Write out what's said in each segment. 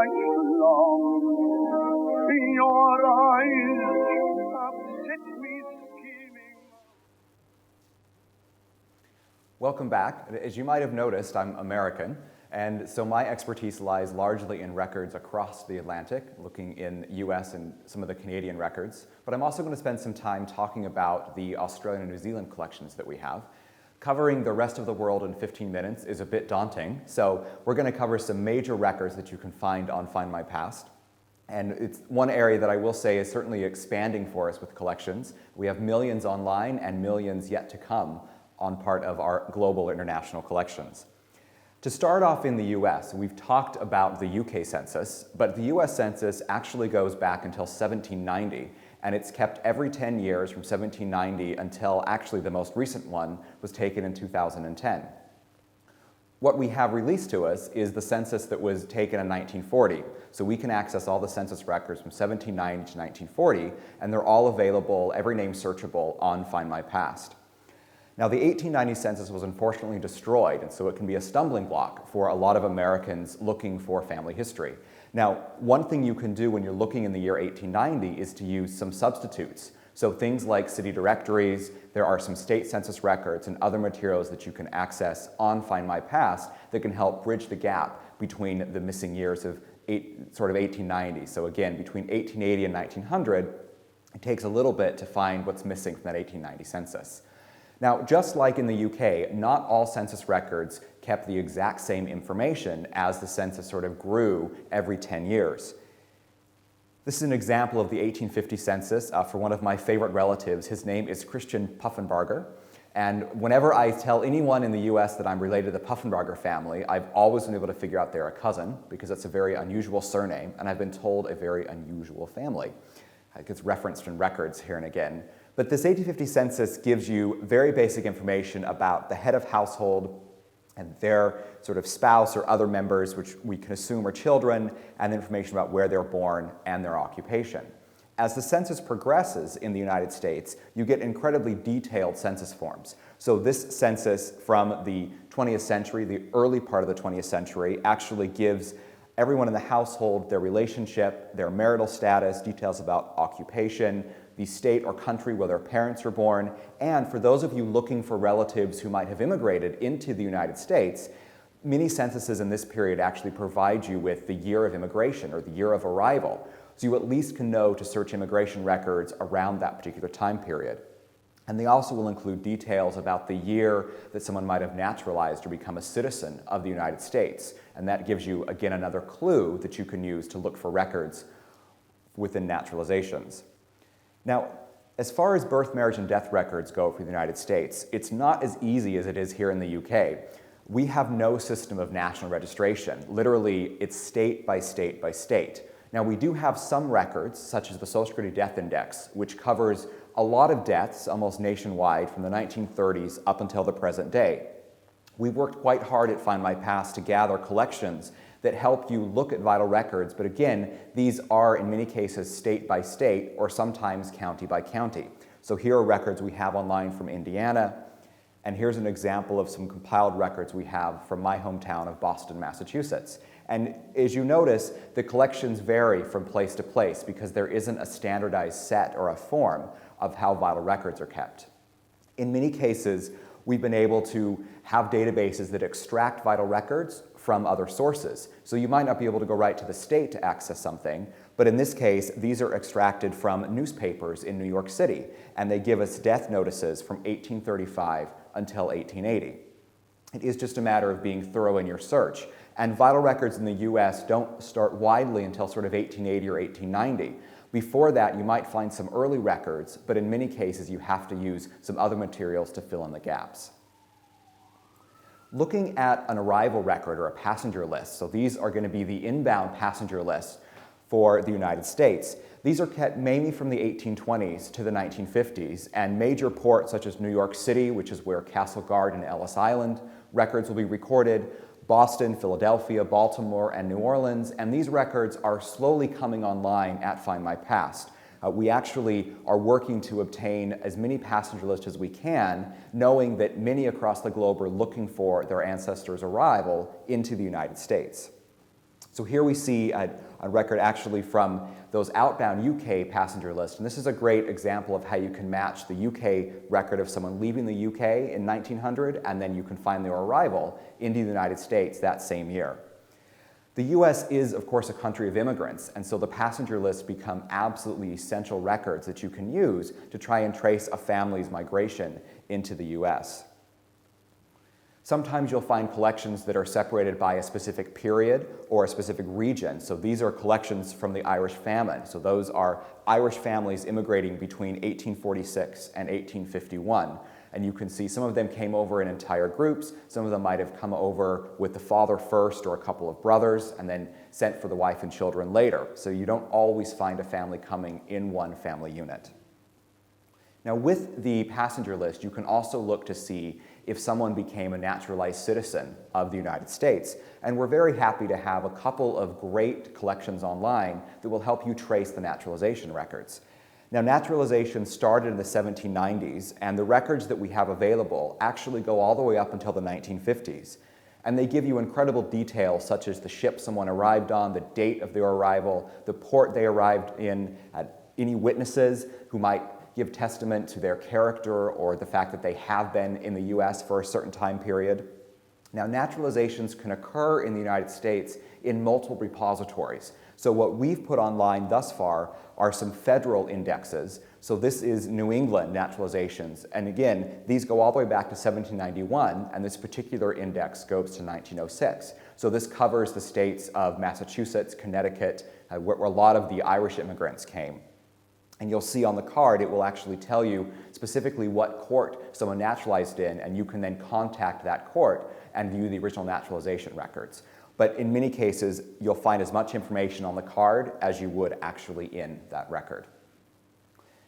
night long. Your eyes have set me scheming. Welcome back. As you might have noticed, I'm American, and so my expertise lies largely in records across the Atlantic, looking in US and some of the Canadian records. But I'm also going to spend some time talking about the Australian and New Zealand collections that we have. Covering the rest of the world in 15 minutes is a bit daunting, so we're going to cover some major records that you can find on Findmypast. And it's one area that I will say is certainly expanding for us with collections. We have millions online and millions yet to come on part of our global international collections. To start off in the US, we've talked about the UK Census, but the US Census actually goes back until 1790, and it's kept every 10 years from 1790 until actually the most recent one was taken in 2010. What we have released to us is the census that was taken in 1940, so we can access all the census records from 1790 to 1940, and they're all available, every name searchable, on Findmypast. Now, the 1890 census was unfortunately destroyed, and so it can be a stumbling block for a lot of Americans looking for family history. Now, one thing you can do when you're looking in the year 1890 is to use some substitutes. So things like city directories, there are some state census records and other materials that you can access on Findmypast that can help bridge the gap between the missing years of sort of 1890. So again, between 1880 and 1900, it takes a little bit to find what's missing from that 1890 census. Now, just like in the UK, not all census records kept the exact same information as the census sort of grew every 10 years. This is an example of the 1850 census for one of my favorite relatives. His name is Christian Puffenbarger. And whenever I tell anyone in the US that I'm related to the Puffenbarger family, I've always been able to figure out they're a cousin, because that's a very unusual surname, and I've been told a very unusual family. It gets referenced in records here and again. But this 1850 census gives you very basic information about the head of household and their sort of spouse or other members, which we can assume are children, and information about where they're born and their occupation. As the census progresses in the United States, you get incredibly detailed census forms. So this census from the 20th century, the early part of the 20th century, actually gives everyone in the household their relationship, their marital status, details about occupation, the state or country where their parents were born, and for those of you looking for relatives who might have immigrated into the United States, many censuses in this period actually provide you with the year of immigration or the year of arrival, so you at least can know to search immigration records around that particular time period. And they also will include details about the year that someone might have naturalized or become a citizen of the United States, and that gives you, again, another clue that you can use to look for records within naturalizations. Now, as far as birth, marriage, and death records go for the United States, it's not as easy as it is here in the UK. We have no system of national registration. Literally, it's state by state by state. Now, we do have some records, such as the Social Security Death Index, which covers a lot of deaths, almost nationwide, from the 1930s up until the present day. We've worked quite hard at Findmypast to gather collections that help you look at vital records, but again, these are in many cases state by state or sometimes county by county. So here are records we have online from Indiana, and here's an example of some compiled records we have from my hometown of Boston, Massachusetts. And as you notice, the collections vary from place to place because there isn't a standardized set or a form of how vital records are kept. In many cases, we've been able to have databases that extract vital records from other sources. So you might not be able to go right to the state to access something, but in this case, these are extracted from newspapers in New York City, and they give us death notices from 1835 until 1880. It is just a matter of being thorough in your search. And vital records in the US don't start widely until sort of 1880 or 1890. Before that, you might find some early records, but in many cases, you have to use some other materials to fill in the gaps. Looking at an arrival record or a passenger list, so these are going to be the inbound passenger list for the United States. These are kept mainly from the 1820s to the 1950s, and major ports such as New York City, which is where Castle Guard and Ellis Island records will be recorded, Boston, Philadelphia, Baltimore, and New Orleans, and these records are slowly coming online at Findmypast. We actually are working to obtain as many passenger lists as we can, knowing that many across the globe are looking for their ancestors' arrival into the United States. So here we see a record actually from those outbound UK passenger lists, and this is a great example of how you can match the UK record of someone leaving the UK in 1900, and then you can find their arrival into the United States that same year. The US is, of course, a country of immigrants, and so the passenger lists become absolutely essential records that you can use to try and trace a family's migration into the US. Sometimes you'll find collections that are separated by a specific period or a specific region. So these are collections from the Irish famine. So those are Irish families immigrating between 1846 and 1851. And you can see some of them came over in entire groups. Some of them might have come over with the father first or a couple of brothers and then sent for the wife and children later. So you don't always find a family coming in one family unit. Now with the passenger list, you can also look to see if someone became a naturalized citizen of the United States. And we're very happy to have a couple of great collections online that will help you trace the naturalization records. Now, naturalization started in the 1790s, and the records that we have available actually go all the way up until the 1950s. And they give you incredible details such as the ship someone arrived on, the date of their arrival, the port they arrived in, any witnesses who might give testament to their character or the fact that they have been in the US for a certain time period. Now, naturalizations can occur in the United States in multiple repositories. So what we've put online thus far are some federal indexes. So this is New England naturalizations. And again, these go all the way back to 1791, and this particular index goes to 1906. So this covers the states of Massachusetts, Connecticut, where a lot of the Irish immigrants came. And you'll see on the card, it will actually tell you specifically what court someone naturalized in, and you can then contact that court and view the original naturalization records. But in many cases, you'll find as much information on the card as you would actually in that record.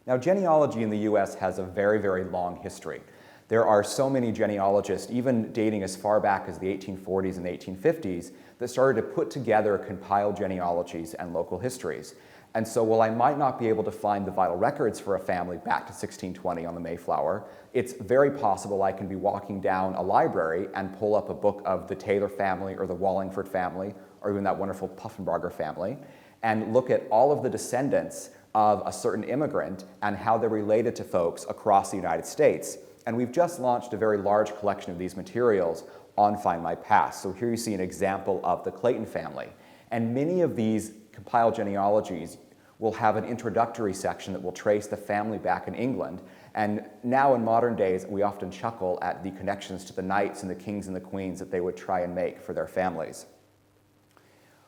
Now, genealogy in the US has a very, very long history. There are so many genealogists, even dating as far back as the 1840s and 1850s, that started to put together compiled genealogies and local histories. And so while I might not be able to find the vital records for a family back to 1620 on the Mayflower, it's very possible I can be walking down a library and pull up a book of the Taylor family or the Wallingford family or even that wonderful Puffenbarger family and look at all of the descendants of a certain immigrant and how they're related to folks across the United States. And we've just launched a very large collection of these materials on Findmypast. So here you see an example of the Clayton family. And many of these compiled genealogies will have an introductory section that will trace the family back in England. And now in modern days, we often chuckle at the connections to the knights and the kings and the queens that they would try and make for their families.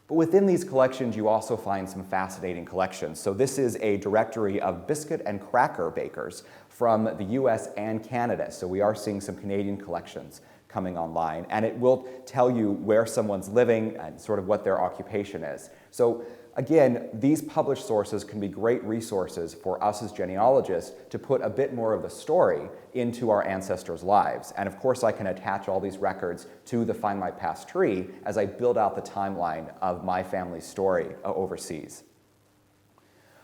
But within these collections, you also find some fascinating collections. So this is a directory of biscuit and cracker bakers from the US and Canada. So we are seeing some Canadian collections coming online, and it will tell you where someone's living and sort of what their occupation is. So again, these published sources can be great resources for us as genealogists to put a bit more of the story into our ancestors' lives. And of course, I can attach all these records to the Findmypast tree as I build out the timeline of my family's story overseas.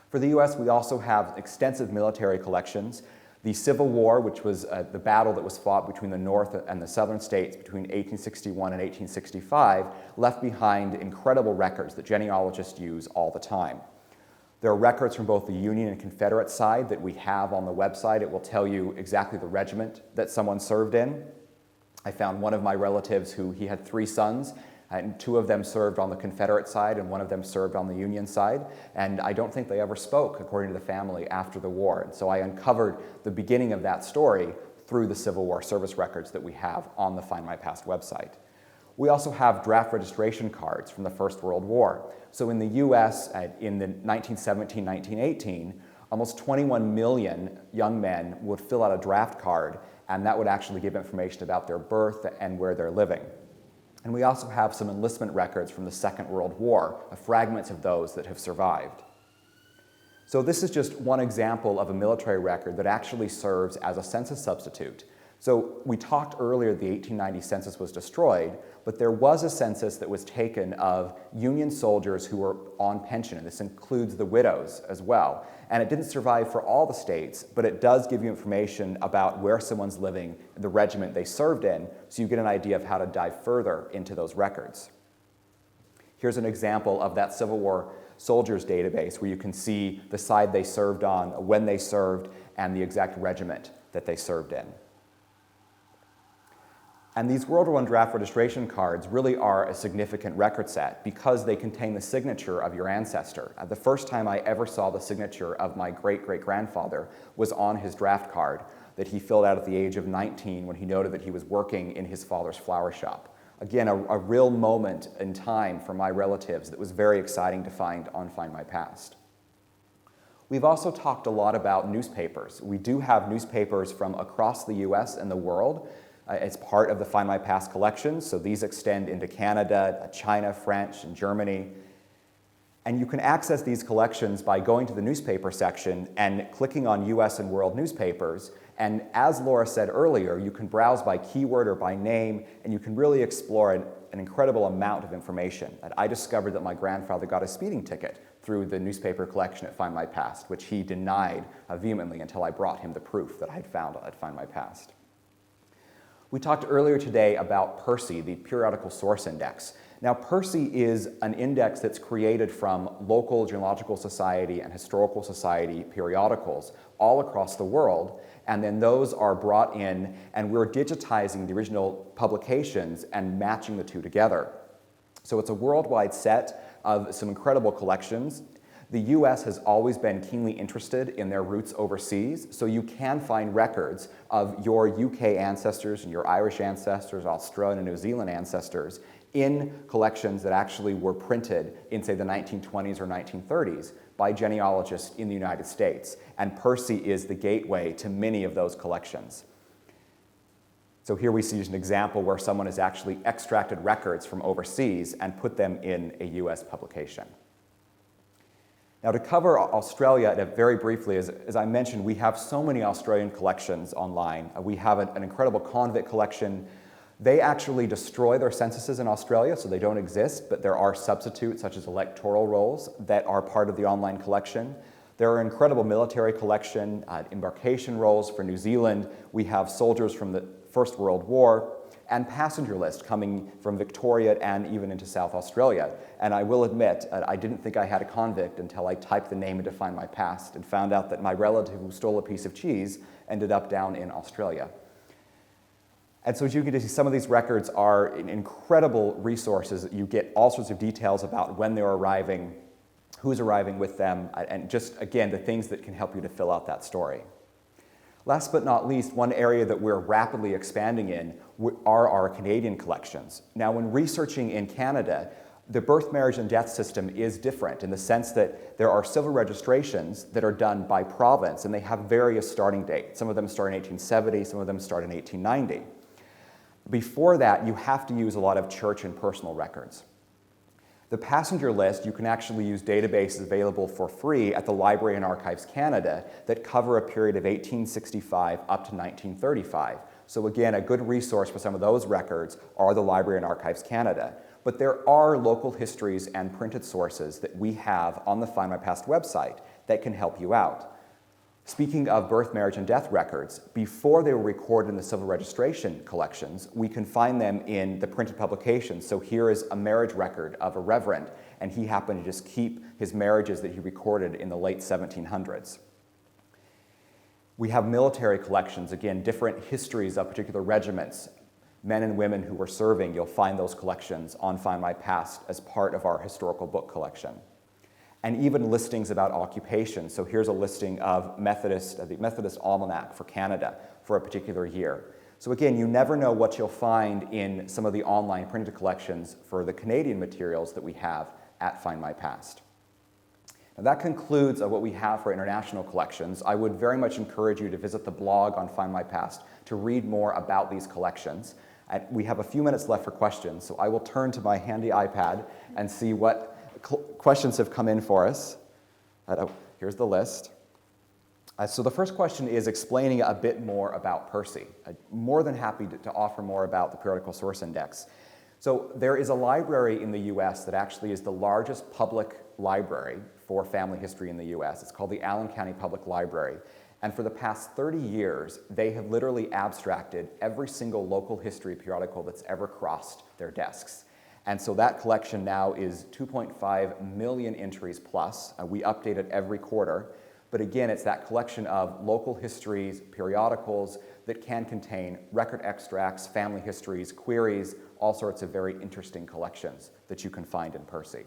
For the US, we also have extensive military collections. The Civil War, which was the battle that was fought between the North and the Southern states between 1861 and 1865, left behind incredible records that genealogists use all the time. There are records from both the Union and Confederate side that we have on the website. It will tell you exactly the regiment that someone served in. I found one of my relatives who he had 3 sons, and 2 of them served on the Confederate side and 1 of them served on the Union side. And I don't think they ever spoke, according to the family, after the war. And so I uncovered the beginning of that story through the Civil War service records that we have on the Findmypast website. We also have draft registration cards from the First World War. So in the US, in the 1917-1918, almost 21 million young men would fill out a draft card, and that would actually give information about their birth and where they're living. And we also have some enlistment records from the Second World War, fragments of those that have survived. So this is just one example of a military record that actually serves as a census substitute. So we talked earlier the 1890 census was destroyed, but there was a census that was taken of Union soldiers who were on pension, and this includes the widows as well. And it didn't survive for all the states, but it does give you information about where someone's living, the regiment they served in, so you get an idea of how to dive further into those records. Here's an example of that Civil War soldiers database where you can see the side they served on, when they served, and the exact regiment that they served in. And these World War I draft registration cards really are a significant record set because they contain the signature of your ancestor. The first time I ever saw the signature of my great-great-grandfather was on his draft card that he filled out at the age of 19 when he noted that he was working in his father's flower shop. Again, a real moment in time for my relatives that was very exciting to find on Findmypast. We've also talked a lot about newspapers. We do have newspapers from across the US and the world as part of the Findmypast collection, so these extend into Canada, China, French, and Germany. And you can access these collections by going to the newspaper section and clicking on US and world newspapers. And as Laura said earlier, you can browse by keyword or by name, and you can really explore an incredible amount of information. And I discovered that my grandfather got a speeding ticket through the newspaper collection at Findmypast, which he denied vehemently until I brought him the proof that I had found at Findmypast. We talked earlier today about PERSI, the Periodical Source Index. Now, PERSI is an index that's created from local genealogical society and historical society periodicals all across the world, and then those are brought in, and we're digitizing the original publications and matching the two together. So it's a worldwide set of some incredible collections. The US has always been keenly interested in their roots overseas, so you can find records of your UK ancestors and your Irish ancestors, Australian and New Zealand ancestors in collections that actually were printed in, say, the 1920s or 1930s by genealogists in the United States. And PERSI is the gateway to many of those collections. So here we see just an example where someone has actually extracted records from overseas and put them in a US publication. Now, to cover Australia very briefly, as I mentioned, we have so many Australian collections online. We have an incredible convict collection. They actually destroy their censuses in Australia, so they don't exist, but there are substitutes such as electoral rolls that are part of the online collection. There are incredible military collection, embarkation rolls for New Zealand. We have soldiers from the First World War, and passenger lists coming from Victoria and even into South Australia. And I will admit, I didn't think I had a convict until I typed the name into Findmypast and found out that my relative who stole a piece of cheese ended up down in Australia. And so as you can see, some of these records are incredible resources. You get all sorts of details about when they're arriving, who's arriving with them, and just, again, the things that can help you to fill out that story. Last but not least, one area that we're rapidly expanding in are our Canadian collections. Now, when researching in Canada, the birth, marriage, and death system is different in the sense that there are civil registrations that are done by province, and they have various starting dates. Some of them start in 1870, some of them start in 1890. Before that, you have to use a lot of church and personal records. The passenger list, you can actually use databases available for free at the Library and Archives Canada that cover a period of 1865 up to 1935. So again, a good resource for some of those records are the Library and Archives Canada. But there are local histories and printed sources that we have on the Findmypast website that can help you out. Speaking of birth, marriage, and death records, before they were recorded in the civil registration collections, we can find them in the printed publications. So here is a marriage record of a reverend, and he happened to just keep his marriages that he recorded in the late 1700s. We have military collections, again, different histories of particular regiments, men and women who were serving. You'll find those collections on Findmypast as part of our historical book collection. And even listings about occupation. So here's a listing of the Methodist Almanac for Canada for a particular year. So again, you never know what you'll find in some of the online printed collections for the Canadian materials that we have at Findmypast. Now that concludes what we have for international collections. I would very much encourage you to visit the blog on Findmypast to read more about these collections. We have a few minutes left for questions, so I will turn to my handy iPad and see what questions have come in for us. Here's the list. So the first question is explaining a bit more about PERSI. I'm more than happy to offer more about the Periodical Source Index. So there is a library in the US that actually is the largest public library for family history in the US. It's called the Allen County Public Library. And for the past 30 years, they have literally abstracted every single local history periodical that's ever crossed their desks. And so that collection now is 2.5 million entries plus. We update it every quarter. But again, it's that collection of local histories, periodicals that can contain record extracts, family histories, queries, all sorts of very interesting collections that you can find in Percy.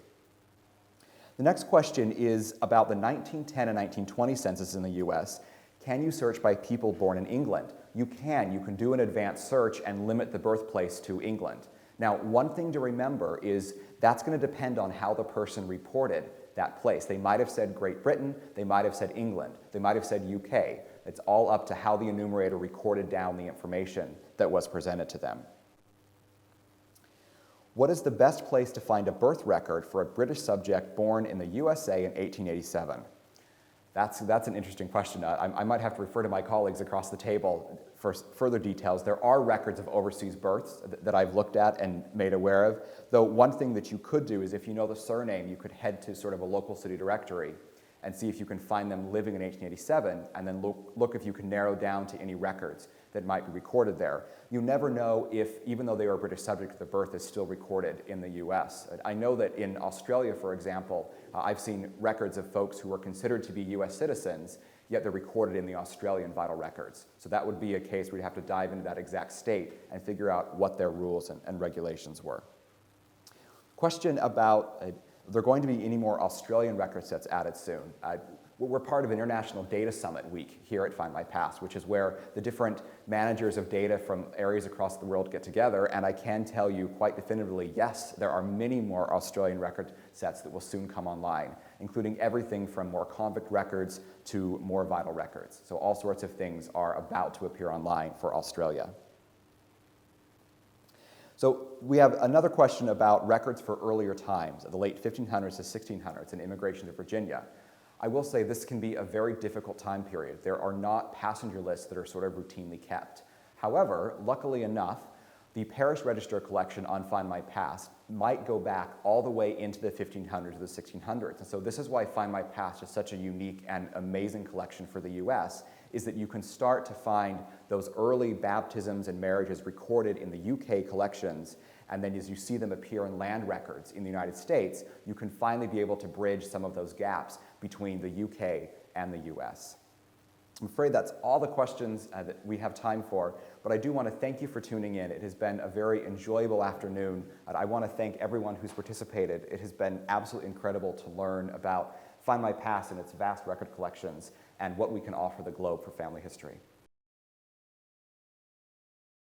The next question is about the 1910 and 1920 census in the US. Can you search by people born in England? You can do an advanced search and limit the birthplace to England. Now, one thing to remember is that's going to depend on how the person reported that place. They might have said Great Britain, they might have said England, they might have said UK. It's all up to how the enumerator recorded down the information that was presented to them. What is the best place to find a birth record for a British subject born in the USA in 1887? That's an interesting question. I might have to refer to my colleagues across the table for further details. There are records of overseas births that I've looked at and made aware of, though one thing that you could do is if you know the surname, you could head to sort of a local city directory and see if you can find them living in 1887, and then look if you can narrow down to any records that might be recorded there. You never know if, even though they were a British subject, the birth is still recorded in the US. I know that in Australia, for example, I've seen records of folks who were considered to be US citizens, yet they're recorded in the Australian vital records. So that would be a case where you have to dive into that exact state and figure out what their rules and regulations were. Question about, are there going to be any more Australian record sets added soon? We're part of an International Data Summit week here at Findmypast, which is where the different managers of data from areas across the world get together, and I can tell you quite definitively, yes, there are many more Australian record sets that will soon come online, including everything from more convict records to more vital records. So all sorts of things are about to appear online for Australia. So we have another question about records for earlier times, the late 1500s to 1600s, and immigration to Virginia. I will say this can be a very difficult time period. There are not passenger lists that are sort of routinely kept. However, luckily enough, the parish register collection on Findmypast might go back all the way into the 1500s or the 1600s. And so this is why Findmypast is such a unique and amazing collection for the US, is that you can start to find those early baptisms and marriages recorded in the UK collections, and then as you see them appear in land records in the United States, you can finally be able to bridge some of those gaps between the UK and the US. I'm afraid that's all the questions that we have time for, but I do want to thank you for tuning in. It has been a very enjoyable afternoon, and I want to thank everyone who's participated. It has been absolutely incredible to learn about Findmypast and its vast record collections and what we can offer the globe for family history.